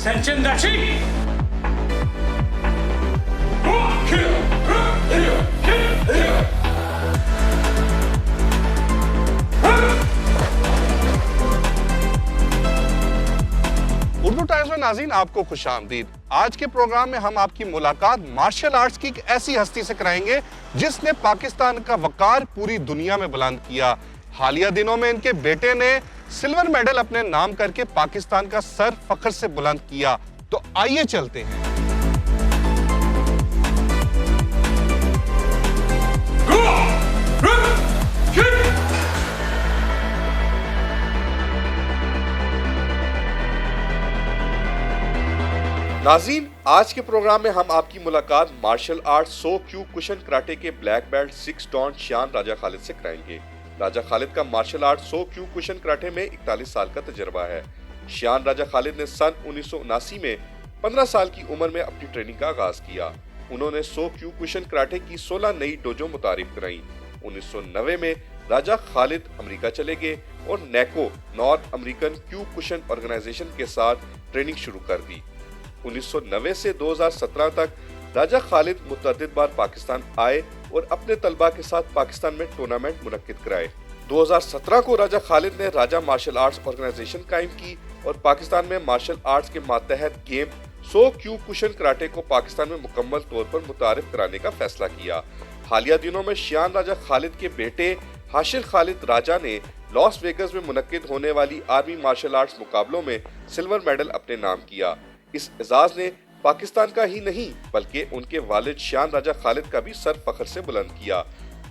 Urdu times में नाज़रीन आपको खुशामदीद। आज के प्रोग्राम में हम आपकी मुलाकात मार्शल आर्ट्स की एक ऐसी हस्ती से कराएंगे जिसने पाकिस्तान का वकार पूरी दुनिया में बुलंद किया। हालिया दिनों में इनके बेटे ने सिल्वर मेडल अपने नाम करके पाकिस्तान का सर फख्र से बुलंद किया। तो आइए चलते हैं। नाज़रीन, आज के प्रोग्राम में हम आपकी मुलाकात मार्शल आर्ट सो क्यू कुशन कराटे के black belt 6 dan shihan Raja Khalid से कराएंगे। राजा खालिद का मार्शल आर्ट सो क्यू कुशन कराटे में 41 साल का तजर्बा है। शियान राजा खालिद ने सन 1979 में 15 साल की उम्र में अपनी ट्रेनिंग का आगाज किया। उन्होंने सो क्यू कुशन कराटे की 16 नई डोजो मुतारिफ कराई। 1990 में राजा खालिद अमेरिका चले गए और नेको North American Kyokushin organisation के साथ ट्रेनिंग शुरू कर दी। 1990 से 2017 तक राजा खालिद मुतअद्दिद बार पाकिस्तान आए और अपने तलबा के साथ पाकिस्तान में टूर्नामेंट मुनक्किद कराए। 2017 को राजा खालिद ने राजा मार्शल आर्ट्स ऑर्गेनाइजेशन कायम की और पाकिस्तान में मार्शल आर्ट्स के मातहत game so Q cushion karate को पाकिस्तान में मुकम्मल तौर पर मुतारिफ कराने का फैसला किया। हालिया दिनों में शियान राजा खालिद के बेटे हाशिर खालिद राजा ने लॉस वेगस में मुनक्किद होने वाली आर्मी मार्शल आर्ट्स मुकाबलों में सिल्वर मेडल अपने नाम किया। इस एजाज ने पाकिस्तान का ही नहीं बल्कि उनके वालिद शियान राजा खालिद का भी सर फख्र से बुलंद किया।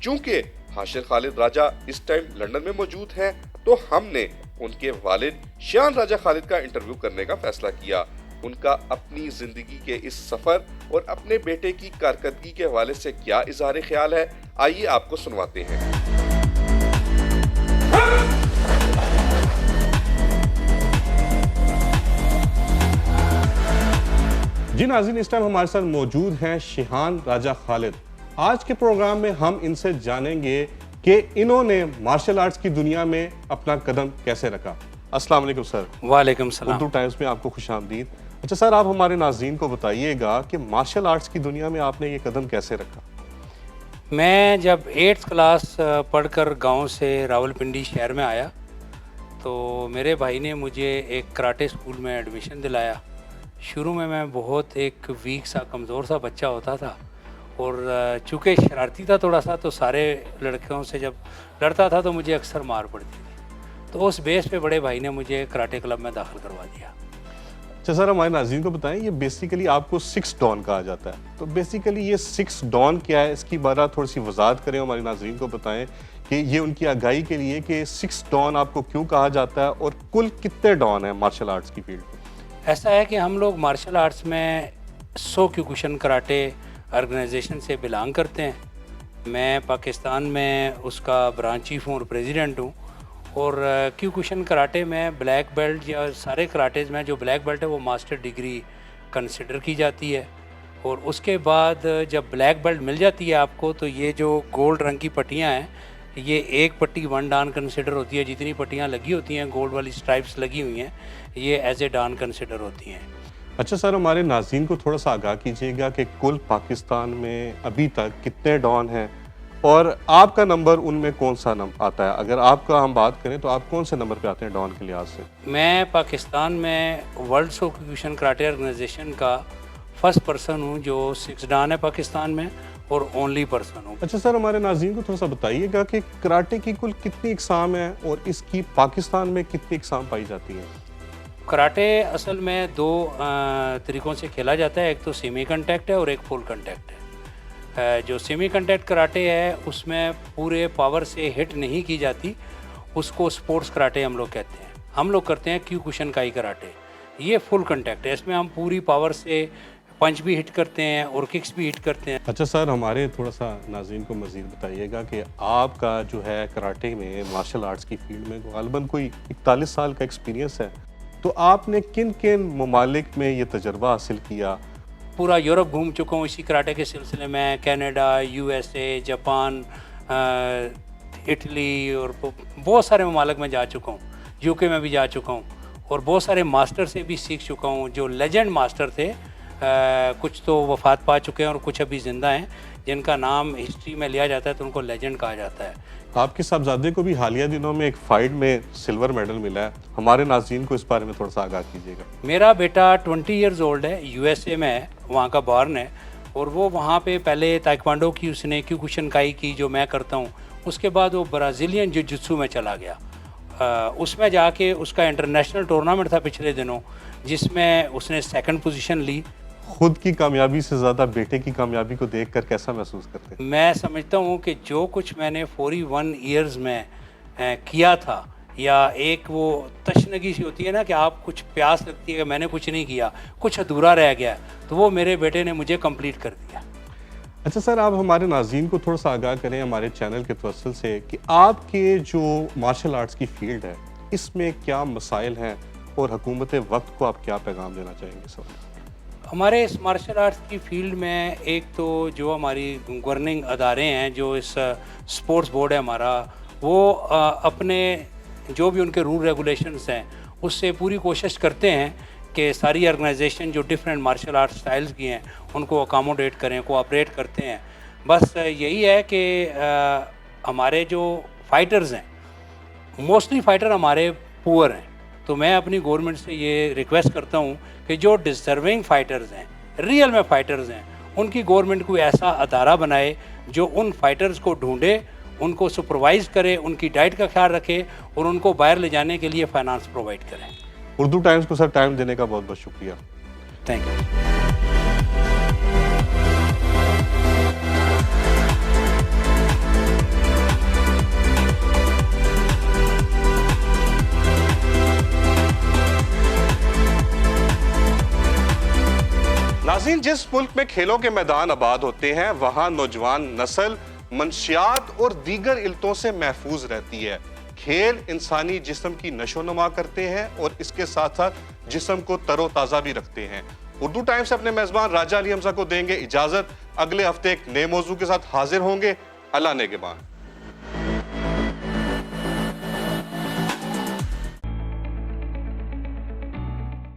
चूंकि हाशिर खालिद राजा इस टाइम लंदन में मौजूद हैं, तो हमने उनके वालिद शियान राजा खालिद का इंटरव्यू करने का फैसला किया। उनका अपनी जिंदगी के इस सफर और अपने बेटे की कारकर्दगी के हवाले से क्या इजहार ख्याल है, आइए आपको सुनवाते हैं। जी नाज़रीन, इस टाइम हमारे साथ मौजूद हैं शियान राजा खालिद। आज के प्रोग्राम में हम इनसे जानेंगे कि इन्होंने मार्शल आर्ट्स की दुनिया में अपना कदम कैसे रखा। अस्सलाम वालेकुम सर। वालेकुम सलाम। उर्दू टाइम्स में आपको खुशामदीद। अच्छा सर, आप हमारे नाज़रीन को बताइएगा कि मार्शल आर्ट्स की दुनिया में आपने ये कदम कैसे रखा। मैं जब 8th क्लास पढ़कर गांव से रावलपिंडी शहर में आया तो मेरे भाई ने मुझे एक कराटे स्कूल में एडमिशन दिलाया। शुरू में मैं बहुत एक वीक सा कमज़ोर सा बच्चा होता था और चूँकि शरारती था थोड़ा सा, तो सारे लड़कियों से जब लड़ता था तो मुझे अक्सर मार पड़ती थी। तो उस बेस पे बड़े भाई ने मुझे कराटे क्लब में दाखिल करवा दिया। अच्छा सर, हमारे नाज़रीन को बताएं, ये बेसिकली आपको 6 डॉन कहा जाता है, तो बेसिकली ये 6 डॉन क्या है, इसकी बारे थोड़ी सी वजाहत करें, हमारे नाज़रीन को बताएं कि ये उनकी आगाही के लिए कि 6 डॉन आपको क्यों कहा जाता है और कुल कितने डॉन हैं मार्शल आर्ट्स की फील्ड में। ऐसा है कि हम लोग मार्शल आर्ट्स में सो क्यू कुशन कराटे ऑर्गेनाइजेशन से बिलोंग करते हैं। मैं पाकिस्तान में उसका ब्रांच चीफ हूँ और प्रेसिडेंट हूँ। और क्यू कुशन कराटे में ब्लैक बेल्ट या सारे कराटेज में जो ब्लैक बेल्ट है वो मास्टर डिग्री कंसिडर की जाती है। और उसके बाद जब ब्लैक बेल्ट मिल जाती है आपको, तो ये जो गोल्ड रंग की पट्टियाँ हैं, ये एक पट्टी 1 डान कंसिडर होती है। जितनी पट्टियाँ लगी होती हैं, गोल्ड वाली स्ट्राइप्स लगी हुई हैं, ये एज ए डान कंसिडर होती हैं। अच्छा सर, हमारे नाज़रीन को थोड़ा सा आगाह कीजिएगा कि कुल पाकिस्तान में अभी तक कितने डॉन हैं और आपका नंबर उनमें कौन सा आता है। अगर आपका हम बात करें तो आप कौन से नंबर पे आते हैं डॉन के लिहाज से। मैं पाकिस्तान में वर्ल्ड सो क्यू कुशन कराटे ऑर्गेनाइजेशन का फर्स्ट पर्सन हूँ जो 6 डान है पाकिस्तान में और ओनली पर्सन हूँ। अच्छा सर, हमारे नाज़रीन को थोड़ा सा बताइएगा कि कराटे की कुल कितनी इकसाम है और इसकी पाकिस्तान में कितनी इकसाम पाई जाती है। कराटे असल में 2 तरीक़ों से खेला जाता है। एक तो सेमी कंटैक्ट है और एक फुल कंटैक्ट है। जो सेमी कंटैक्ट कराटे है उसमें पूरे पावर से हिट नहीं की जाती, उसको स्पोर्ट्स कराटे हम लोग कहते हैं। हम लोग करते हैं क्यू कुशन काई कराटे। ये फुल कंटैक्ट है, इसमें हम पूरी पावर से पंच भी हिट करते हैं और किक्स भी हिट करते हैं। अच्छा सर, हमारे थोड़ा सा नाज़रीन को मज़ीद बताइएगा कि आपका जो है कराटे में मार्शल आर्ट्स की फील्ड में गालिबन कोई 41 साल का एक्सपीरियंस है, तो आपने किन किन ममालिक में ये तजर्बा हासिल किया। पूरा यूरोप घूम चुका हूँ इसी कराटे के सिलसिले में। कनाडा, USA, जापान, इटली और बहुत सारे ममालिक में जा चुका हूँ। UK में भी जा चुका हूँ और बहुत सारे मास्टर से भी सीख चुका हूँ जो लेजेंड मास्टर थे। कुछ तो वफ़ात पा चुके हैं और कुछ अभी ज़िंदा हैं, जिनका नाम हिस्ट्री में लिया जाता है तो उनको लेजेंड कहा जाता है। आपके साहबजादे को भी हालिया दिनों में एक फाइट में सिल्वर मेडल मिला है, हमारे नाज़रीन को इस बारे में थोड़ा सा आगाह कीजिएगा। मेरा बेटा 20 इयर्स ओल्ड है, यूएसए में है, वहाँ का बॉर्न है, और वो वहाँ पे पहले ताइक्वांडो की उसने क्योकुशिनकाई की जो मैं करता हूँ, उसके बाद वो ब्राज़ीलियन जिजित्सु में चला गया। उसमें जाके उसका इंटरनेशनल टूर्नामेंट था पिछले दिनों, जिसमें उसने सेकंड पोजीशन ली। खुद की कामयाबी से ज़्यादा बेटे की कामयाबी को देखकर कैसा महसूस करते हैं? मैं समझता हूँ कि जो कुछ मैंने 41 इयर्स में किया था, या एक वो तशनगी सी होती है ना कि आप कुछ प्यास लगती है कि मैंने कुछ नहीं किया, कुछ अधूरा रह गया, तो वो मेरे बेटे ने मुझे कंप्लीट कर दिया। अच्छा सर, आप हमारे नाज़रीन को थोड़ा सा आगाह करें हमारे चैनल के तवस्सुल से कि आपके जो मार्शल आर्ट्स की फील्ड है, इसमें क्या मसाइल हैं और हुकूमत वक्त को आप क्या पैगाम देना चाहेंगे सर? हमारे इस मार्शल आर्ट्स की फील्ड में एक तो जो हमारी गवर्निंग अदारे हैं, जो इस स्पोर्ट्स बोर्ड है हमारा, वो अपने जो भी उनके रूल रेगुलेशंस हैं उससे पूरी कोशिश करते हैं कि सारी ऑर्गेनाइजेशन जो डिफरेंट मार्शल आर्ट स्टाइल्स की हैं उनको अकोमोडेट करें, कोऑपरेट करते हैं। बस यही है कि हमारे जो फाइटर्स हैं, मोस्टली फाइटर हमारे पुअर हैं, तो मैं अपनी गवर्नमेंट से ये रिक्वेस्ट करता हूँ कि जो डिज़र्विंग फाइटर्स हैं, रियल में फाइटर्स हैं, उनकी गवर्नमेंट कोई ऐसा अदारा बनाए जो उन फाइटर्स को ढूंढे, उनको सुपरवाइज़ करे, उनकी डाइट का ख्याल रखे और उनको बाहर ले जाने के लिए फाइनेंस प्रोवाइड करें। उर्दू टाइम्स को सर टाइम देने का बहुत बहुत शुक्रिया। Thank you. नाज़रीन, जिस मुल्क में खेलों के मैदान आबाद होते हैं वहाँ नौजवान नस्ल मंशियात और दीगर इल्तों से महफूज रहती है। खेल इंसानी जिस्म की नशोनुमा करते हैं और इसके साथ साथ जिस्म को तरोताज़ा भी रखते हैं। उर्दू टाइम्स अपने मेज़बान राजा अली हमजा को देंगे इजाज़त। अगले हफ्ते एक नए मौजू के साथ हाजिर होंगे। अल्लाह नेगेबान।